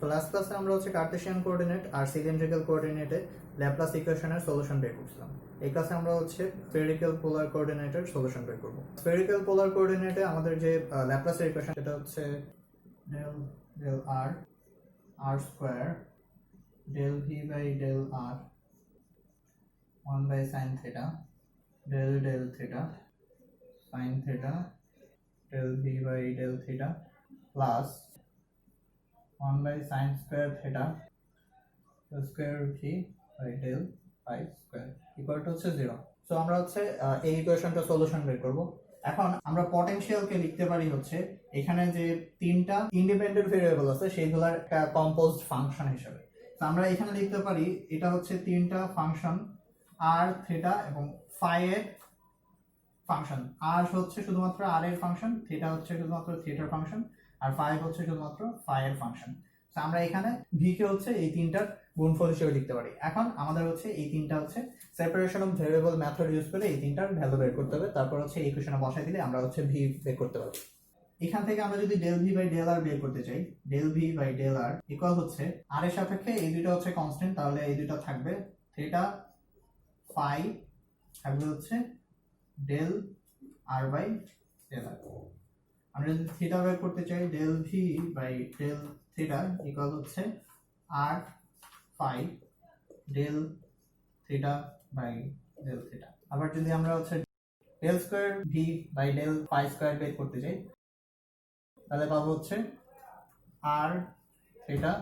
তো লাস্ট ক্লাসে আমরা হচ্ছে কার্টেসিয়ান কোঅর্ডিনেট আর সিলিন্ড্রিক্যাল কোঅর্ডিনেটে ল্যাপ্লাস ইকুয়েশনের সলিউশন বের করছিলাম। এই ক্লাসে আমরা হচ্ছে স্ফেরিক্যাল পোলার কোঅর্ডিনেটের সলিউশন বের করব। স্ফেরিক্যাল পোলার কোঅর্ডিনেটে আমাদের যে ল্যাপ্লাসের ইকুয়েশন সেটা হচ্ছে del del r r square del v by del r 1 by sin theta del del theta sin theta del v by del theta plus 1 by sin square theta del square v by del phi square equal to হচ্ছে 0। So আমরা হচ্ছে এই ইকুয়েশনটা solution বের করব। এখন আমরা পটেনশিয়ালকে লিখতে পারি হচ্ছে এখানে যে তিনটা ইন্ডিপেন্ডেন্ট ভেরিয়েবল আছে সেইগুলোর একটা কম্পোজড ফাংশন হিসেবে। তো আমরা এখানে লিখতে পারি এটা হচ্ছে তিনটা ফাংশন r থিটা এবং ফাই এর ফাংশন। r হচ্ছে শুধুমাত্র r এর ফাংশন, থিটা হচ্ছে শুধুমাত্র থিটার ফাংশন, আর ফাই হচ্ছে শুধুমাত্র ফাই এর ফাংশন। তো আমরা এখানে v কে হচ্ছে এই তিনটার গুণফল হিসেবে লিখতে পারি। এখন আমাদের হচ্ছে এই তিনটা হচ্ছে separation of variable method use করে এই তিনটার ভ্যালু বের করতে হবে। তারপর হচ্ছে এই ইকুয়েশনে বসাই দিলে আমরা হচ্ছে v বের করতে পারবো। এখান থেকে আমরা যদি del v by del r বের করতে চাই, del v by del r equal হচ্ছে r এর সাপেক্ষে এই দুটো হচ্ছে কনস্ট্যান্ট, তাহলে এই দুটো থাকবে থিটা ফাই থাকবে হচ্ছে del r by del r। আমরা যদি থিটা বের করতে চাই del v by del theta equal হচ্ছে r phi del theta by del theta. আবার যদি আমরা হচ্ছে del square v by del phi square বের করতে চাই তাহলে পাবো হচ্ছে r theta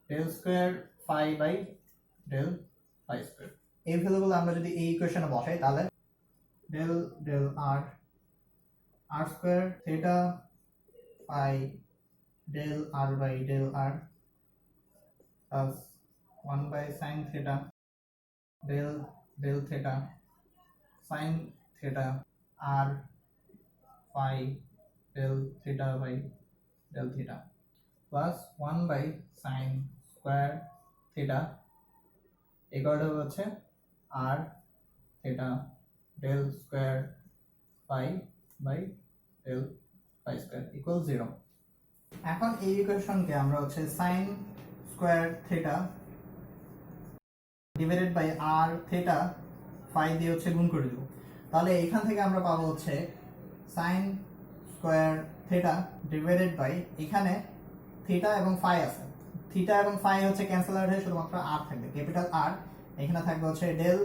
del square phi by del phi square. এই ভ্যালুগুলো আমরা যদি এই ইকুয়েশনে বসাই তাহলে del del r r square theta phi del r by del r plus 1 by sin theta del del theta sin theta r phi del theta by del theta plus 1 by sin square theta equal to হচ্ছে r theta del square phi by del phi square equal 0। এখন এই ইকুয়েশনকে আমরা হচ্ছে sin square theta divided by r theta phi দিয়ে হচ্ছে গুণ করে দেব। তাহলে এখান থেকে আমরা পাবো হচ্ছে sin square theta divided by এখানে theta এবং phi আছে, theta এবং phi হচ্ছে ক্যান্সেল আউট হয়ে শুধুমাত্র r থাকবে, ক্যাপিটাল R। এখানে থাকবে হচ্ছে del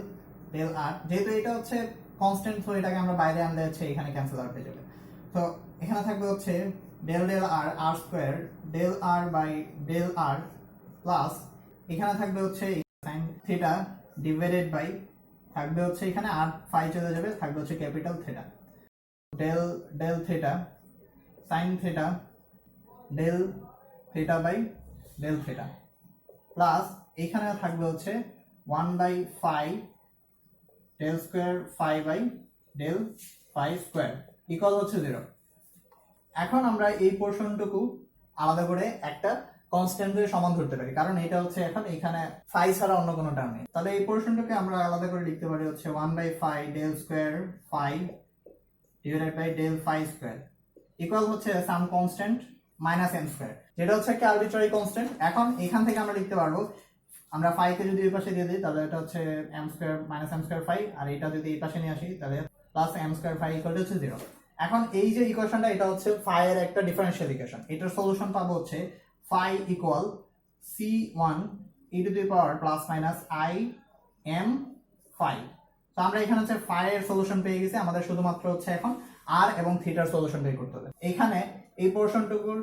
del r, যেহেতু এটা হচ্ছে কনস্ট্যান্ট তো এটাকে আমরা বাইরে আনলে হচ্ছে এখানে ক্যান্সেল আউট হয়ে যাবে। তো এখানে থাকবে হচ্ছে del del r r square del r by del r plus এখানে থাকবে হচ্ছে sin থিটা ডিভাইডেড বাই থাকবে হচ্ছে এখানে r phi চলে যাবে, থাকবে হচ্ছে capital theta del del theta sin theta del theta by del theta plus এখানে থাকবে হচ্ছে 1 by phi del square phi by del phi square equal হচ্ছে 0। এখন আমরা এই পোরশনটুকু আলাদা করে একটা কনস্ট্যান্টের সমান ধরতে পারি, কারণ এটা হচ্ছে এখন এখানে phi ছাড়া অন্য কোনো টার্ম নেই। তাহলে এই পোরশনটাকে আমরা আলাদা করে লিখতে পারি হচ্ছে 1 by phi del square phi divided by del phi square equal হচ্ছে some constant minus m square, যেটা হচ্ছে একটা আরবিট্রারি কনস্ট্যান্ট। এখন এখান থেকে আমরা লিখতে পারবো আমরা phi কে যদি এই পাশে দিয়ে দিই তাহলে এটা হচ্ছে m square minus m square phi, আর এটা যদি এই পাশে নিয়ে আসি তাহলে plus m square phi equal হচ্ছে 0। এখন এই যে ইকুয়েশনটা এটা হচ্ছে phi এর একটা ডিফারেনশিয়াল ইকুয়েশন, এটার সলিউশন পাবো হচ্ছে phi equal c1 e two the power plus minus i m phi। তো আমরা এখানে হচ্ছে phi এর সলিউশন পেয়ে গেছি, আমাদের শুধুমাত্র হচ্ছে এখন r এবং থিটার সলিউশন বের করতে হবে। এখানে এই পোরশনটুকুর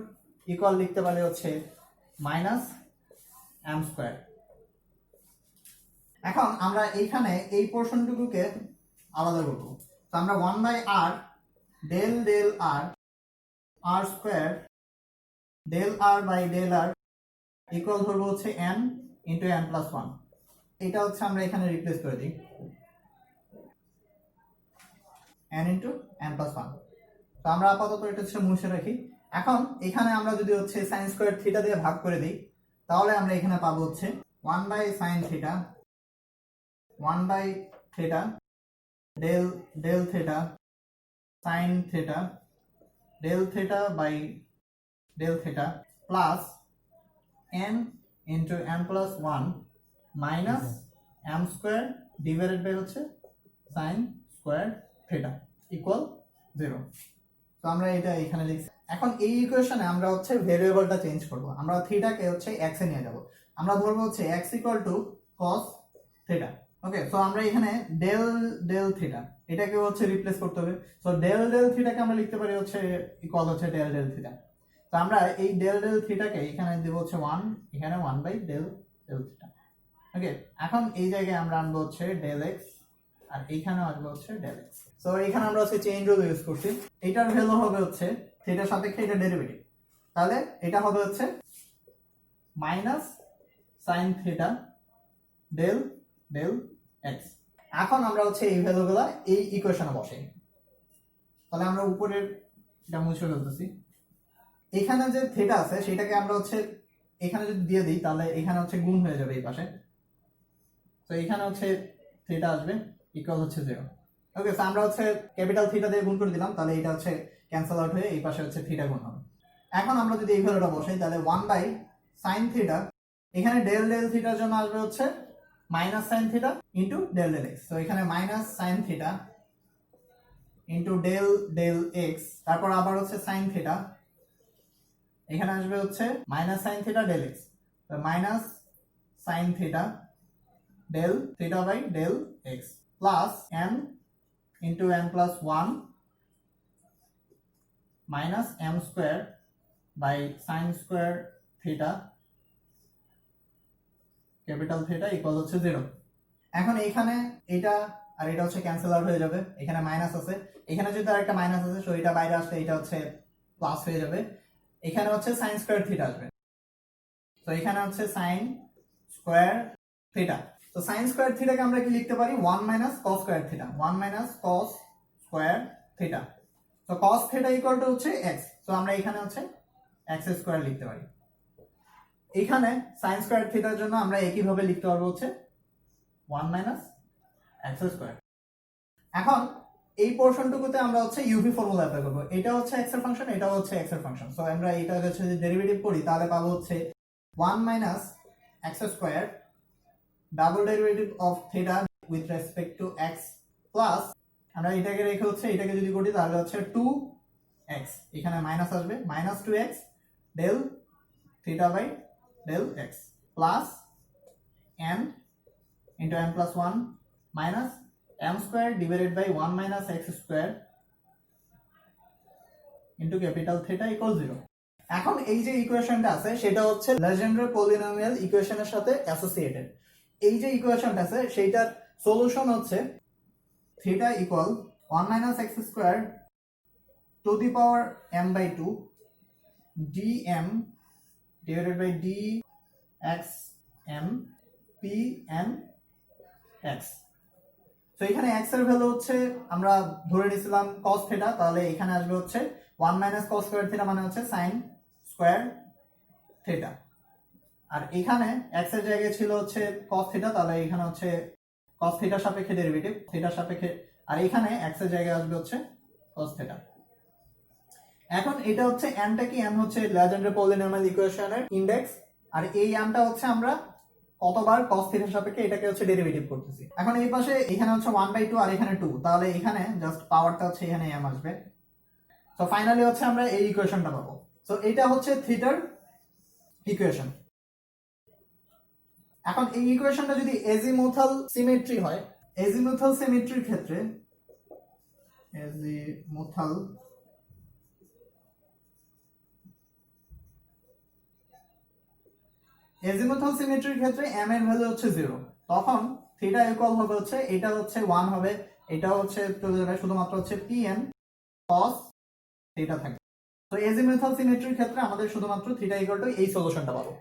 ইকুয়াল লিখতে পারি হচ্ছে মাইনাস m স্কয়ার। এখন আমরা এইখানে এই পোরশনটুকুকে আলাদা করব। তো আমরা 1 by r del del r r square del r by del r equal ধরবো হচ্ছে n ইনটু n প্লাস 1। এটা হচ্ছে আমরা এখানে রিপ্লেস করে দিই n ইনটু n প্লাস 1। তো আমরা আপাতত এটা হচ্ছে মুছে রাখি। এখন এখানে আমরা যদি হচ্ছে sin স্কয়ার থিটা দিয়ে ভাগ করে দিই তাহলে আমরা এখানে পাবো হচ্ছে 1 by sin theta 1 by theta del del theta sin theta del theta by del theta plus n into n plus one minus m square divided by হচ্ছে সাইন স্কোয়ার থিটা ইকুয়াল 0। তো আমরা এটা এখানে লিখছি। এখন এই ইকুয়েশনে আমরা হচ্ছে ভেরিয়েবলটা চেঞ্জ করব। আমরা থিটাকে হচ্ছে x এ নিয়ে যাব। আমরা ধরবো হচ্ছে x equal two cos theta. ওকে, সো আমরা এখানে ডেল ডেল থিটা এটাকে হচ্ছে রিপ্লেস করতে হবে। সো ডেল ডেল থিটাকে আমরা লিখতে পারি হচ্ছে ইকুয়াল হচ্ছে ডেল ডেল থিটা। তো আমরা এই ডেল ডেল থিটাকে এখানে দেব হচ্ছে 1, এখানে 1 বাই ডেল ডেল থিটা। ওকে, এখন এই জায়গায় আমরা আনবো হচ্ছে ডেল x আর এইখানেও আসবে হচ্ছে ডেল x। সো এখানে আমরা হচ্ছে চেইন রুল ইউজ করছি। এটার ভ্যালু হবে হচ্ছে থিটার সাপেক্ষে এটা ডেরিভেটিভ, তাহলে এটা হবে হচ্ছে minus sine theta del del x। এখন আমরা হচ্ছে এই ভ্যালুগুলো এই ইকুয়েশনে বসাই। তাহলে আমরা উপরের এটা মুছে ফেলতেছি। এখানে যে থিটা আছে সেটাকে আমরা হচ্ছে এখানে যদি দিয়ে দিই তাহলে এখানে হচ্ছে গুণ হয়ে যাবে এই পাশে। তো এখানে হচ্ছে থিটা আসবে ইকুয়াল হচ্ছে 0। ওকে, সো আমরা হচ্ছে ক্যাপিটাল থিটা দিয়ে গুণ করে দিলাম, তাহলে এটা হচ্ছে ক্যান্সেল আউট হয়ে এই পাশে হচ্ছে থিটা গুণ হবে। এখন আমরা যদি এই ভ্যালুটা বসাই তাহলে 1 বাই সাইন থিটা, এখানে ডেল ডেল থিটার জন্য আসবে হচ্ছে minus sine theta into del del x. তো এখানে minus sine theta into del del x, তারপর আবার হচ্ছে সাইন থিটা, এখানে আসবে হচ্ছে minus sine theta del x, তো minus sine theta del theta by del x plus m into m plus 1 minus m square by sine square theta capital theta equal হচ্ছে 0। এখন এখানে এটা আর এটা হচ্ছে ক্যান্সেল আউট হয়ে যাবে, এখানে মাইনাস আছে, এখানে যদি আরেকটা মাইনাস আছে সো এটা বাইরে আসলে এটা হচ্ছে প্লাস হয়ে যাবে। এখানে হচ্ছে সাইন স্কোয়ার থিটা আসবে, তো এখানে হচ্ছে সাইন স্কোয়ার থিটা। তো সাইন স্কোয়ার থিটাকে আমরা কি লিখতে পারি 1 minus cos square theta, 1 minus cos square theta. তো কস থিটা ইকুয়াল টু হচ্ছে x, তো আমরা এখানে হচ্ছে x স্কোয়ার লিখতে পারি। এখানে সাইন স্কোয়ার থিটার জন্য আমরা একই ভাবে লিখতে পারবো হচ্ছে 1 মাইনাস x স্কোয়ার। এখন এই পোরশনটুকুতে আমরা হচ্ছে ইউভি ফর্মুলা অ্যাপ্লাই করব। এটা হচ্ছে x এর ফাংশন, এটা হচ্ছে x এর ফাংশন। সো আমরা এটা হচ্ছে যদি ডেরিভেটিভ করি তাহলে পাবো হচ্ছে 1 minus x square double derivative of theta with respect two x plus আমরা এটাকে রেখে হচ্ছে এটাকে যদি করি তাহলে হচ্ছে 2x, এখানে মাইনাস আসবে minus 2x del theta by del x plus m into m plus 1 minus m square divided by 1 minus x square into capital theta equal 0। এখন এই যে ইকুয়েশনটা আছে সেটা হচ্ছে লেজেন্ডার পলিনোমিয়াল ইকুয়েশনের সাথে অ্যাসোসিয়েটেড। এই যে ইকুয়েশনটা আছে সেইটার সলিউশন হচ্ছে theta equal 1 minus x square to the power m by 2 dm divided by dxm pn x। তো এখানে x এর ভ্যালু হচ্ছে আমরা ধরে নিয়েছিলাম cos থিটা, তাহলে এখানে আসবে হচ্ছে 1 মাইনাস cos স্কয়ার থিটা মানে হচ্ছে sin স্কয়ার থিটা, আর এখানে x এর জায়গায় ছিল হচ্ছে cos থিটা, তাহলে এখানে হচ্ছে cos থিটার সাপেক্ষে ডেরিভেটিভ থিটার সাপেক্ষে, আর এখানে x এর জায়গায় আসবে হচ্ছে cos থিটা। এখন এটা হচ্ছে m টা কি, m হচ্ছে লেজেন্ডার পলিনোমিয়াল ইকুয়েশনের ইনডেক্স, আর এই m টা হচ্ছে আমরা কতবার cos থিটার সাপেক্ষে এটাকে হচ্ছে ডেরিভেটিভ করতেছি। এখন এই পাশে এখানে হচ্ছে 1/2 আর এখানে 2, তাহলে এখানে জাস্ট পাওয়ারটা হচ্ছে এখানে m আসবে। সো ফাইনালি হচ্ছে আমরা এই ইকুয়েশনটা পাবো। সো এটা হচ্ছে থিটার ইকুয়েশন। এখন এই ইকুয়েশনটা যদি এজিমুথাল সিমেট্রি হয়, এজিমুথাল সিমেট্রির ক্ষেত্রে এজিমুথাল এজিমুথাল সিমেট্রির ক্ষেত্রে m এর ভ্যালু হচ্ছে 0, তখন থিটা ইকুয়াল হবে হচ্ছে এটা হচ্ছে 1 হবে, এটা হচ্ছে চলে যাবে, শুধুমাত্র হচ্ছে pn cos থিটা থাকে। তো এজিমুথাল সিমেট্রির ক্ষেত্রে আমাদের শুধুমাত্র থিটা ইকুয়াল টু এই সলিউশনটা পাবো।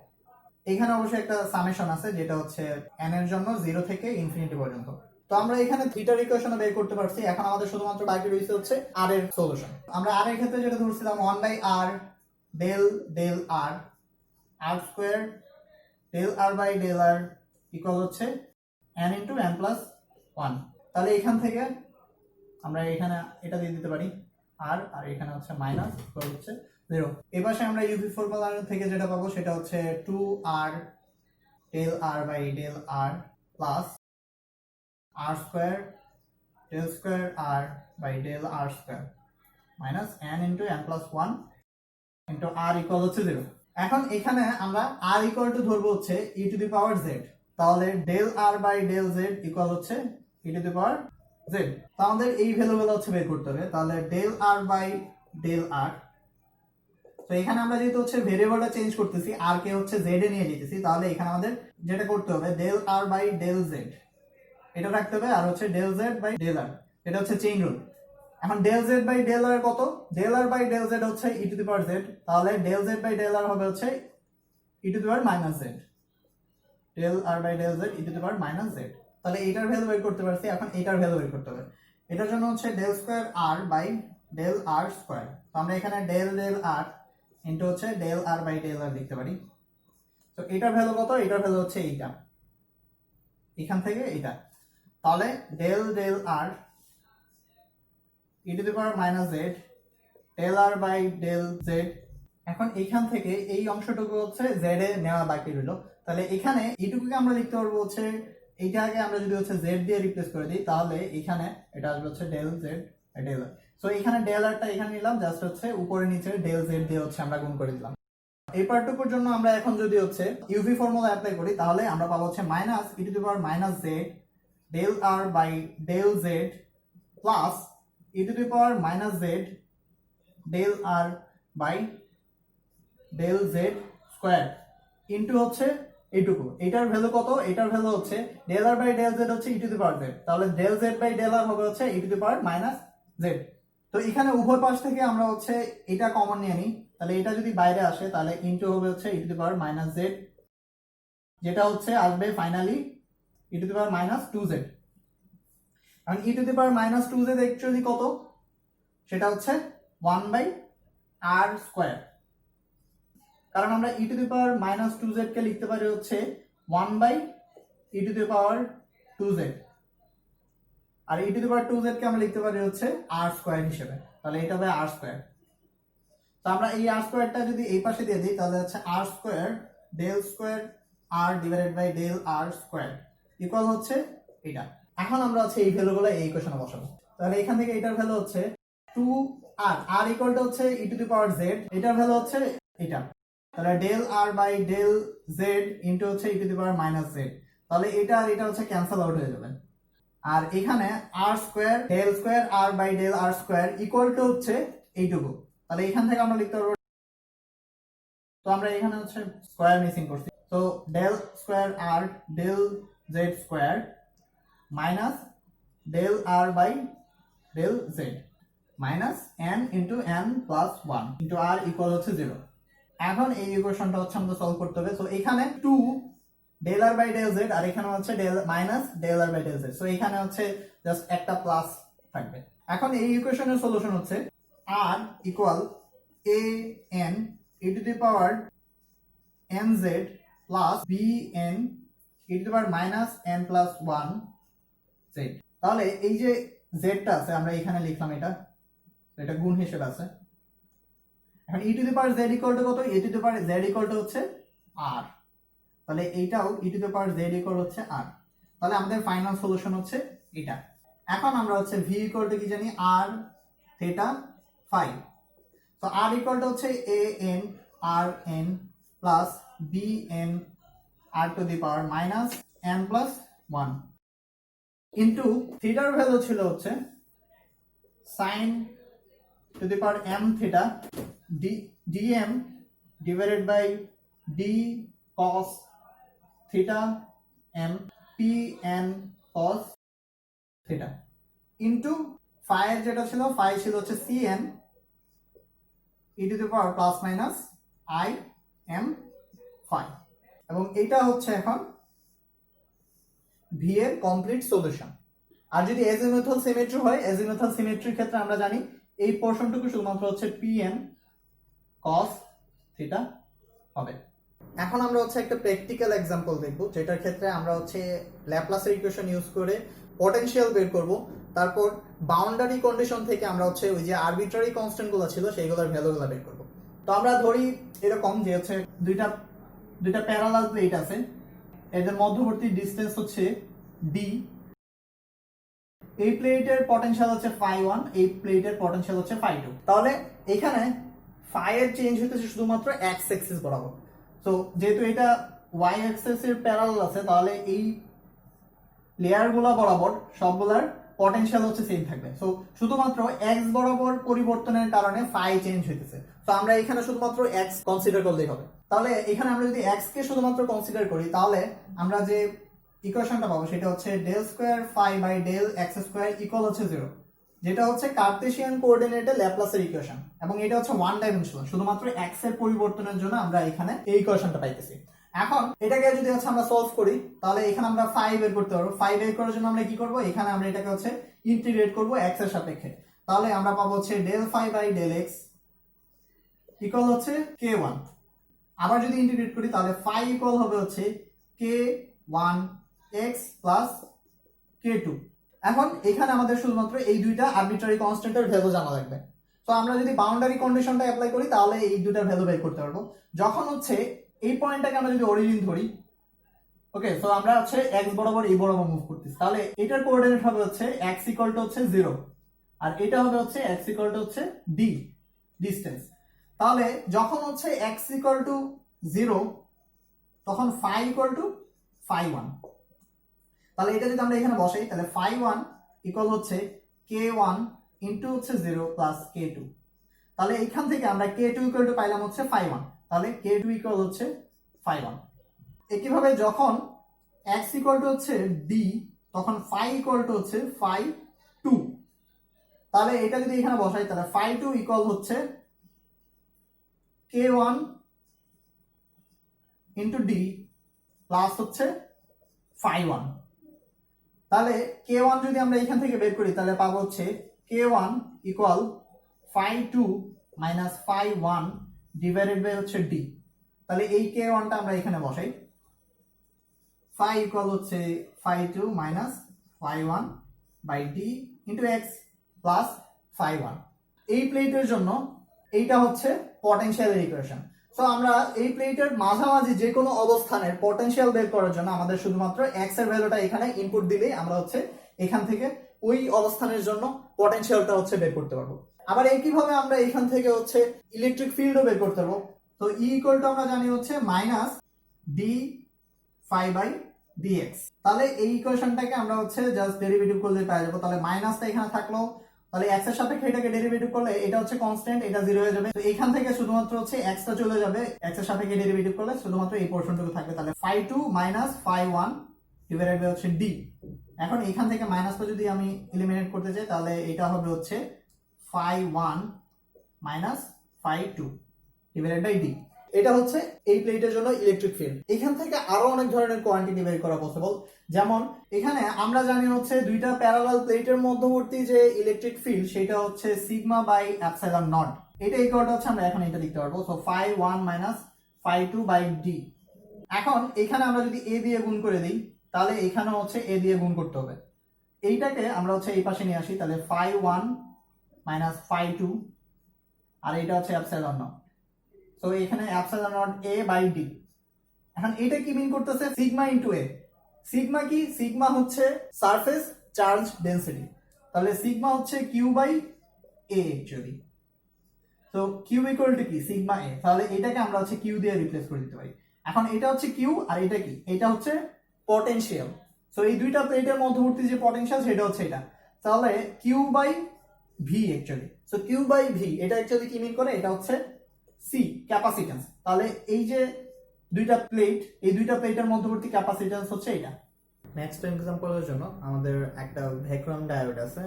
এখানে অবশ্যই একটা সামেশন আছে যেটা হচ্ছে n এর জন্য 0 থেকে ইনফিনিটি পর্যন্ত। তো আমরা এখানে থিটার ইকুয়েশন বের করতে পারছি। এখন আমাদের শুধুমাত্র বাকি রয়েছে হচ্ছে r এর সলিউশন। আমরা r এর ক্ষেত্রে যেটা ধরছিলাম 1/r del del r r square del r by del r equal হচ্ছে n ইনটু n প্লাস 1। তাহলে এখান থেকে আমরা এখানে এটা দিয়ে দিতে পারি r, আর এখানে হচ্ছে মাইনাস ইকুয়াল হচ্ছে 0। এই পাশে আমরা ইউভি ফর্মুলা থেকে যেটা পাবো সেটা হচ্ছে 2r del r by del r plus r square del square r by del r square minus n into n plus 1 into r equal হচ্ছে 0। এখন এখানে আমরা r equal to ধরবো হচ্ছে e to the power z, তাহলে del r by del z equal হচ্ছে e to the power z। তো আমাদের এই ভ্যালুগুলো হচ্ছে বের করতে হবে, তাহলে del r by del r, তো এখানে আমরা যেহেতু হচ্ছে ভেরিয়েবলটা চেঞ্জ করতেছি, r কে হচ্ছে z এ নিয়ে যেতেছি, তাহলে এখানে আমাদের যেটা করতে হবে del r by del z এটা রাখতে হবে, আর হচ্ছে del z by del r, এটা হচ্ছে চেইন রুল। এখন del z by del r কত, del r by del z হচ্ছে e to the power z, তাহলে del z by del r হবে হচ্ছে e to the power minus z, del r by del z e to the power minus z। তাহলে এইটার value বের করতে পারছি, এখন এইটার ভ্যালু বের করতে হবে। এটার জন্য হচ্ছে del square r by del r square, তো আমরা এখানে del r ইনটু হচ্ছে del r by del r লিখতে পারি। তো এটার ভ্যালু কত, এটার ভ্যালু হচ্ছে এইটা, এখান থেকে এইটা, তাহলে del r e to the power minus z del r by del z। এখন এইখান থেকে এই অংশটুকু হচ্ছে z এ নেওয়া বাকি রইল, তাহলে এখানে এইটুকুকে আমরা লিখতে পারবো হচ্ছে এইটাকে আমরা যদি হচ্ছে z দিয়ে রিপ্লেস করে দিই, তাহলে এখানে এটা আসবে হচ্ছে del z del r। So এখানে del r টা এখানে নিলাম, জাস্ট হচ্ছে উপরে নিচে del z দিয়ে হচ্ছে আমরা গুণ করে দিলাম। এই পার্টটুকুর জন্য আমরা এখন যদি হচ্ছে ইউভি ফর্মুলা অ্যাপ্লাই করি, তাহলে আমরা পাবো হচ্ছে minus e to the power minus z del r by del z plus e to the power minus z del r by del z square into হচ্ছে এইটুকু, এটার ভ্যালু কত, এটার ভ্যালু হচ্ছে del r by del z হচ্ছে e to the power z, তাহলে del z by del r হবে হচ্ছে e to the power minus z। তো এখানে উভয় পাশ থেকে আমরা হচ্ছে এটা কমন নিয়ে নিই, তাহলে এটা যদি বাইরে আসে তাহলে ইনটু হবে হচ্ছে e to the power minus z, যেটা হচ্ছে আসবে finally e to the power minus 2z। আর e to the power minus 2z actually কত, সেটা হচ্ছে 1 by r স্কয়ার, কারণ আমরা e to the power minus 2z কে লিখতে পারি হচ্ছে 1 by e to the power 2z, আর e to the power 2z কে আমরা লিখতে পারি হচ্ছে r স্কয়ার হিসেবে, তাহলে এটা হবে r স্কয়ার। তো আমরা এই r স্কয়ারটা যদি এই পাশে দিয়ে দিই, তাহলে হচ্ছে r square del square r divided by del r square equal হচ্ছে এটা। এখন আমরা হচ্ছে এই ভ্যালুগুলো এই ইকুয়েশনে বসাবো, তাহলে এখান থেকে এটার ভ্যালু হচ্ছে 2r, r ইকুয়াল টু হচ্ছে e to the power z, এটার ভ্যালু হচ্ছে এটা, তাহলে del r by del z into হচ্ছে e to the power minus z, তাহলে এটা আর এটা হচ্ছে ক্যান্সেল আউট হয়ে যাবে। আর এখানে r square del square r by del r square equal to হচ্ছে এইটুকু, তাহলে এখান থেকে আমরা লিখতে পারবো, তো আমরা এখানে হচ্ছে স্কয়ার মিসিং করছি, তো del square r del z square minus del r by del z minus n into n plus 1 into r equal হচ্ছে 0। এখন এই ইকুয়েশনটা হচ্ছে আমাদের সলভ করতে হবে, সো এখানে 2 del r by del z আর এখানে হচ্ছে minus del r by del z, so এখানে হচ্ছে জাস্ট একটা প্লাস থাকবে। এখন এই ইকুয়েশনের সলিউশন হচ্ছে r equal a n e to the power nz plus b n e to the power minus n plus 1 z। তাহলে এই যে z টা আছে আমরা এখানে লিখলাম, এটা গুণ হিসেবে আছে। এখন e to the power z equal to কত, e to the power z equal to হচ্ছে r, তাহলে এইটাও e to the power z equal হচ্ছে r, তাহলে আমাদের ফাইনাল সলিউশন হচ্ছে এটা। এখন আমরা হচ্ছে v equal to কি জানি, r theta phi, তো r equal to হচ্ছে a n r n plus b n r to the power minus n plus 1 into থিটার ভ্যালু ছিল হচ্ছে sin to the power m theta dm divided by d cos theta m p n cos theta into phi এর যেটা ছিল, phi ছিল হচ্ছে cn e to the power plus minus i m phi, এবং এটা হচ্ছে এখন v এর কমপ্লিট সলিউশন। আর যদি এজিমুথাল সিমেট্রি হয়, এজিমুথাল সিমেট্রির ক্ষেত্রে আমরা জানি এই পোরশনটুকু শুধুমাত্র হচ্ছে pn cos থিটা হবে। এখন আমরা হচ্ছে একটা প্র্যাকটিক্যাল एग्जांपल দেখব, যেটার ক্ষেত্রে আমরা হচ্ছে ল্যাপ্লাসের ইকুয়েশন ইউজ করে পটেনশিয়াল বের করব, তারপর বাউন্ডারি কন্ডিশন থেকে আমরা হচ্ছে ওই যে আরবিট্রারি কনস্ট্যান্ট গুলো ছিল সেইগুলোর ভ্যালুগুলো বের করব। তো আমরা ধরি এরকম যে হচ্ছে দুইটা প্যারালাল প্লেট আছে, এদের মধ্যবর্তী ডিসটেন্স হচ্ছে ডি। এই প্লেটের পটেনশিয়াল হচ্ছে φ1, এই প্লেটের পটেনশিয়াল হচ্ছে φ2। তাহলে এখানে ফাই এর চেঞ্জ হইতেছে শুধুমাত্র এক্স অ্যাক্সিস বরাবর। তো যেহেতু এটা ওয়াই অ্যাক্সিস এর প্যারালাল আছে, তাহলে এই লেয়ারগুলো বরাবর সবগুলার পটেনশিয়াল হচ্ছে সেম থাকবে। সো শুধুমাত্র এক্স বরাবর পরিবর্তনের কারণে ফাই চেঞ্জ হইতেছে। তো আমরা এখানে শুধুমাত্র এক্স কনসিডার করলেই হবে। তাহলে এখানে আমরা যদি এক্স কে শুধুমাত্র কনসিডার করি, তাহলে আমরা যে ইকুয়েশনটা পাবো সেটা হচ্ছে del square phi by del x square equal হচ্ছে 0, যেটা হচ্ছে কার্টেসিয়ান কোঅর্ডিনেটে ল্যাপ্লাসের ইকুয়েশন, এবং এটা হচ্ছে ওয়ান ডাইমেনশনাল। শুধুমাত্র এক্স এর পরিবর্তনের জন্য আমরা এখানে এই ইকুয়েশনটা পাইতেছি। এখন এটাকে যদি হচ্ছে আমরা সলভ করি, তাহলে এখানে আমরা 5 বের করতে পারবো। 5 বের করার জন্য আমরা কি করব, এখানে আমরা এটাকে হচ্ছে ইন্টিগ্রেট করব এক্স এর সাপেক্ষে। তাহলে আমরা পাবো হচ্ছে del phi by del x equal হচ্ছে k1। আবার যদি ইন্টিগ্রেট করি, তাহলে ফাই ইকুয়াল হবে হচ্ছে k1 x প্লাস k2। এখন এখানে আমাদের শুধুমাত্র এই দুইটা আরবিট্রারি কনস্ট্যান্টের ভ্যালু জানা লাগবে। তো আমরা যদি বাউন্ডারি কন্ডিশনটা অ্যাপ্লাই করি, তাহলে এই দুইটার ভ্যালু বের করতে পারবো। যখন হচ্ছে এই পয়েন্টটাকে আমরা যদি অরিজিন ধরি, ওকে, সো আমরা হচ্ছে এক্স বরাবর এই বরাবর মুভ করতেছি, তাহলে এটার কোঅর্ডিনেট হবে হচ্ছে x ইকুয়াল টু হচ্ছে 0, আর এটা হবে হচ্ছে x ইকুয়াল টু হচ্ছে d ডিসটেন্স। তাহলে যখন হচ্ছে x ইকুয়াল টু 0, তখন ফাই ইকুয়াল টু φ1। তাহলে এটা যদি আমরা এখানে বসাই, তাহলে φ1 ইকুয়াল হচ্ছে k1 ইনটু হচ্ছে 0 প্লাস k2। তাহলে এইখান থেকে আমরা k2 ইকুয়াল টু পাইলাম হচ্ছে φ1, তাহলে k2 ইকুয়াল হচ্ছে φ1। একইভাবে যখন x ইকুয়াল টু হচ্ছে d, তখন ফাই ইকুয়াল টু হচ্ছে φ2। তাহলে এটা যদি এখানে বসাই, তাহলে φ2 ইকুয়াল হচ্ছে k1 ইনটু d প্লাস হচ্ছে φ1। তাহলে k1 যদি আমরা এখান থেকে বের করি, তাহলে পাবো হচ্ছে k1 equal φ2 minus φ1 divided by হচ্ছে d। তাহলে এই k1 টা আমরা এখানে বসাই, ফাই ইকুয়াল হচ্ছে φ2 minus φ1 by d into x plus φ1। এই প্লেটের জন্য এইটা হচ্ছে পটেনশিয়ালের ইকুয়েশন। সো আমরা এই প্লেটের মাঝামাঝি যে কোনো অবস্থানের পটেনশিয়াল বের করার জন্য আমাদের শুধুমাত্র x এর ভ্যালুটা এখানে ইনপুট দিলেই আমরা হচ্ছে এখান থেকে ওই অবস্থানের জন্য পটেনশিয়ালটা হচ্ছে বের করতে পারবো। আবার একইভাবে আমরা এখান থেকে হচ্ছে ইলেকট্রিক ফিল্ডও বের করতে পারবো। তো E ইকুয়াল টু আমরা জানি হচ্ছে minus d phi by dx। তাহলে এই ইকুয়েশনটাকে আমরা হচ্ছে জাস্ট ডেরিভেটিভ করলে পেয়ে যাবো। তাহলে মাইনাসটা এখানে থাকলো, তাহলে x এর সাপেক্ষে এটাকে ডেরিভেটিভ করলে এটা হচ্ছে কনস্ট্যান্ট, এটা 0 হয়ে যাবে। তো এখান থেকে শুধুমাত্র হচ্ছে x টা চলে যাবে, x এর সাপেক্ষে ডেরিভেটিভ করলে শুধুমাত্র এই পোরশনটুকু থাকবে। তাহলে φ2 মাইনাস φ1 ডিভাইডেড বাই হচ্ছে d। এখন এখান থেকে মাইনাসটা যদি আমি এলিমিনেট করতে চাই, তাহলে এটা হবে হচ্ছে φ1 মাইনাস φ2 ডিভাইডেড বাই d। এটা হচ্ছে এই প্লেটের জন্য ইলেকট্রিক ফিল্ড। এখান থেকে আরো অনেক ধরনের কোয়ান্টিটি বের করা পসিবল। যেমন এখানে আমরা জানি হচ্ছে দুইটা প্যারালাল প্লেটের মধ্যবর্তী যে ইলেকট্রিক ফিল্ড, সেটা হচ্ছে সিগমা বাই এপসাইলন নট। এটা ইকুয়াল হচ্ছে, আমরা এখন এটা লিখতে পারবো, সো φ1 মাইনাস φ2 বাই d। এখন এখানে আমরা যদি a দিয়ে গুণ করে দিই, তাহলে এখানে হচ্ছে a দিয়ে গুণ করতে হবে। এইটাকে আমরা হচ্ছে এই পাশে নিয়ে আসি, তাহলে φ1 মাইনাস φ2, আর এটা হচ্ছে এপসাইলন নট। সো এখানে epsilon naught a by d। এখন এটা কি মিন করতেছে, সিগমা ইনটু a। সিগমা কি, সিগমা হচ্ছে সারফেস চার্জ ডেনসিটি। তাহলে সিগমা হচ্ছে q by a actually. So q equal to কি, সিগমা a। তাহলে এটাকে আমরা হচ্ছে q দিয়ে রিপ্লেস করে দিতে পারি। এখন এটা হচ্ছে q, আর এটা কি, এটা হচ্ছে পটেনশিয়াল। সো এই দুইটা প্লেটের মধ্যবর্তী যে পটেনশিয়াল, সেটা হচ্ছে এটা। তাহলে q by v actually. So q by v এটা অ্যাকচুয়ালি কি মিন করে, এটা হচ্ছে c ক্যাপাসিট্যান্স। তাহলে এই যে দুইটা প্লেট, এই দুইটা প্লেটের মধ্যবর্তী ক্যাপাসিট্যান্স হচ্ছে এটা। নেক্সট এক্সাম্পলের জন্য আমাদের একটা ভ্যাকুয়াম ডায়োড আছে,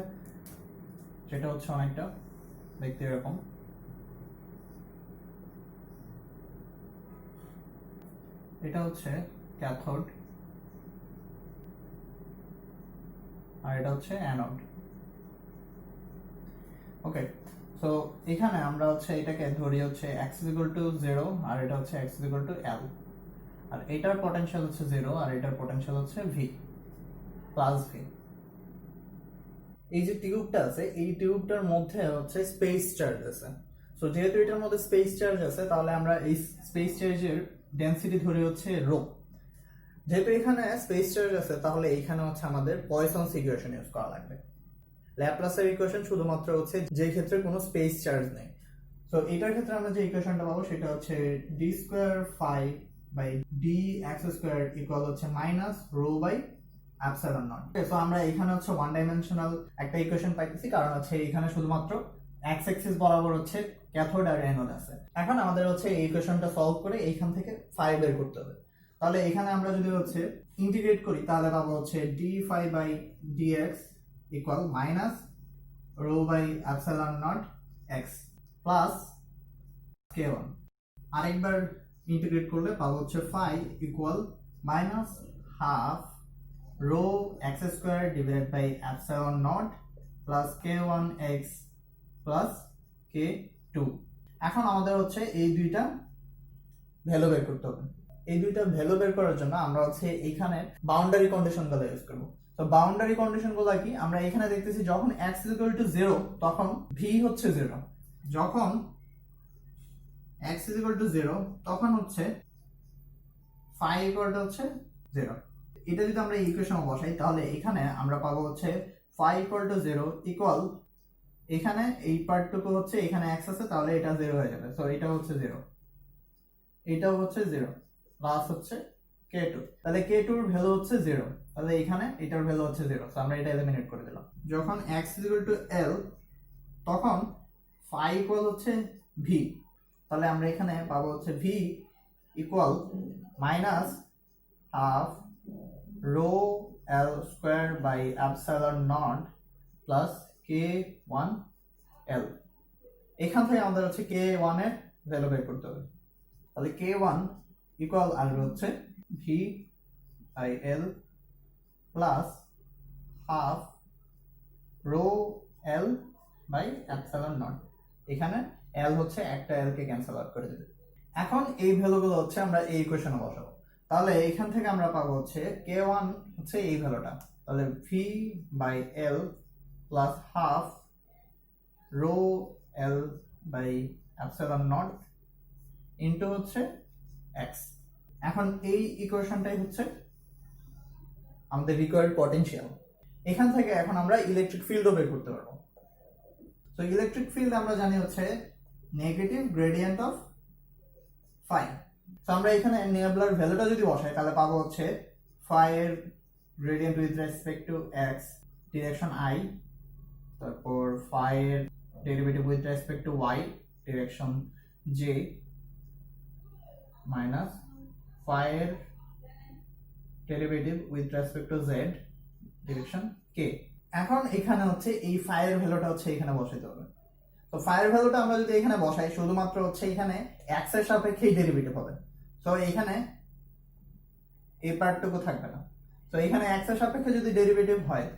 সেটা হচ্ছে অনেকটা দেখতে এরকম। এটা হচ্ছে ক্যাথোড, আর এটা হচ্ছে অ্যানোড। ওকে, সো এখানে আমরা হচ্ছে এটাকে ধরি হচ্ছে x ইকুয়াল টু 0, আর এটা হচ্ছে x ইকুয়াল টু l, আর এটার পটেনশিয়াল হচ্ছে 0, আর এটার পটেনশিয়াল হচ্ছে v প্লাস v। এই যে টিউবটা আছে, এই টিউবটার মধ্যে হচ্ছে স্পেস চার্জ আছে। সো যেহেতু এটার মধ্যে স্পেস চার্জ আছে তাহলে আমরা এই স্পেস চার্জের ডেনসিটি ধরে হচ্ছে রো। যেহেতু এখানে স্পেস চার্জ আছে তাহলে এখানে হচ্ছে আমাদের পয়সনস ইকুয়েশন ইউজ করা লাগবে। ল্যাপ্লাসের ইকুয়েশন শুধুমাত্র হচ্ছে যে ক্ষেত্রে কোনো স্পেস চার্জ নেই। তো এটার ক্ষেত্রে আমরা যে ইকুয়েশনটা পাবো সেটা হচ্ছে d square phi by d x square equal হচ্ছে minus rho by epsilon naught. So আমরা এখানে হচ্ছে ওয়ান ডাইমেনশনাল একটা ইকুয়েশন পাইতেছি, কারণ হচ্ছে এখানে শুধুমাত্র এক্স অ্যাক্সিস বরাবর হচ্ছে ক্যাথোড আর অ্যানোড আছে। এখন আমাদের হচ্ছে এই ইকুয়েশনটা সলভ করে এইখান থেকে ফাই বের করতে হবে। তাহলে এখানে আমরা যদি হচ্ছে ইন্টিগ্রেট করি তাহলে পাবো হচ্ছে d phi by dx equal minus rho by epsilon naught x plus k1। আরেকবার ইন্টিগ্রেট করলে পাবো হচ্ছে phi equal minus half rho x square divide by epsilon naught plus k1 x plus k2। এখন আমাদের হচ্ছে এই দুইটা ভ্যালু বের করতে হবে। এই দুইটা ভ্যালু বের করার জন্য আমরা হচ্ছে এখানে বাউন্ডারি কন্ডিশন গুলো ইউজ করব। তো বাউন্ডারি কন্ডিশন গুলো কি, আমরা এখানে দেখতেছি যখন x ইকুয়াল টু 0 তখন v হচ্ছে 0, যখন x ইকুয়াল টু 0 তখন হচ্ছে phi ইকুয়াল টু হচ্ছে 0। এটা যদি আমরা ইকুয়েশনে বসাই তাহলে এখানে আমরা পাবো হচ্ছে phi ইকুয়াল টু 0 ইকুয়াল, এখানে এই পার্টটুকু হচ্ছে এখানে x আছে তাহলে এটা 0 হয়ে যাবে। সো এটা হচ্ছে 0, এটাও হচ্ছে 0 প্লাস হচ্ছে k2। তাহলে k2 এর ভ্যালু হচ্ছে 0, তাহলে এখানে এটার ভ্যালু হচ্ছে 0। সো আমরা এটা এলিমিনেট করে দিলাম। যখন x ইকুয়াল টু l তখন phi ইকুয়াল হচ্ছে v, তাহলে আমরা এখানে পাবো হচ্ছে v equal minus half rho l square by epsilon naught plus k1 l। এখান থেকে আমাদের হচ্ছে k1 এর ভ্যালু বের করতে হবে। তাহলে k1 ইকুয়াল আসবে হচ্ছে v by l plus half rho l by epsilon naught. এখানে l হচ্ছে একটা l কে ক্যান্সেল আউট করে দেবে। এখন এই ভ্যালুগুলো হচ্ছে আমরা এই ইকুয়েশনে বসাবো। তাহলে এখান থেকে আমরা পাবো হচ্ছে k1 হচ্ছে এই ভ্যালুটা, তাহলে v by l plus half rho l by epsilon naught into হচ্ছে x। এখন এই ইকুয়েশনটাই হচ্ছে আমাদের রিকোয়ার্ড পটেনশিয়াল। এখান থেকে এখন আমরা ইলেকট্রিক ফিল্ডও বের করতে পারবো। তো ইলেকট্রিক ফিল্ড আমরা জানি হচ্ছে নেগেটিভ গ্রেডিয়েন্ট অফ ফাই। তো আমরা এখানে নেবলার ভ্যালুটা যদি বসাই তাহলে পাবো হচ্ছে ফাই এর gradient with respect to x direction i, তারপর ফাই এর derivative with respect to y direction j, minus phi এর derivative with respect to z direction k. এখন এখানে হচ্ছে এই ফাই এর ভ্যালুটা হচ্ছে এখানে বসাইতে হবে। তো ফাই এর ভ্যালুটা আমরা যদি এখানে বসাই শুধুমাত্র হচ্ছে এখানে x এর সাপেক্ষেই ডেরিভেটিভ হবে। তো এখানে এই পার্টটুকু থাকবে না। তো এখানে x এর সাপেক্ষে যদি ডেরিভেটিভ হয়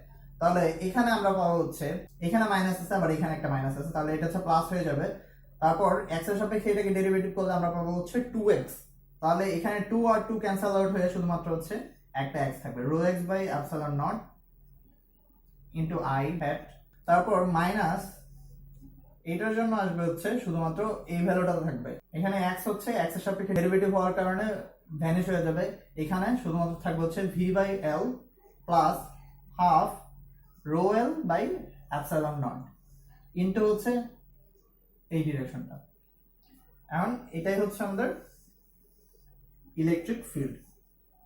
তাহলে এখানে আমরা পাবো হচ্ছে এখানে মাইনাস আছে আবার এখানে একটা মাইনাস আছে, তাহলে এটা হচ্ছে প্লাস হয়ে যাবে। তারপর x এর সাপেক্ষে এটাকে ডেরিভেটিভ করলে আমরা পাবো হচ্ছে 2x, তাহলে এখানে 2 আর 2 ক্যান্সেল আউট হয়ে শুধুমাত্র হচ্ছে একটা x থাকবে, rho x by epsilon naught into i hat. তারপর মাইনাস এটার জন্য আসবে হচ্ছে শুধুমাত্র এই ভ্যালুটা থাকবে। এখানে x হচ্ছে x এর সাপেক্ষে ডেরিভেটিভ হওয়ার কারণে ভ্যানিশ হয়ে যাবে। এখানে শুধুমাত্র থাকবে হচ্ছে v by l plus half rho l by epsilon naught into হচ্ছে এই ডিরেকশনটা। এখন এটাই হচ্ছে আমাদের ইলেকট্রিক ফিল্ড।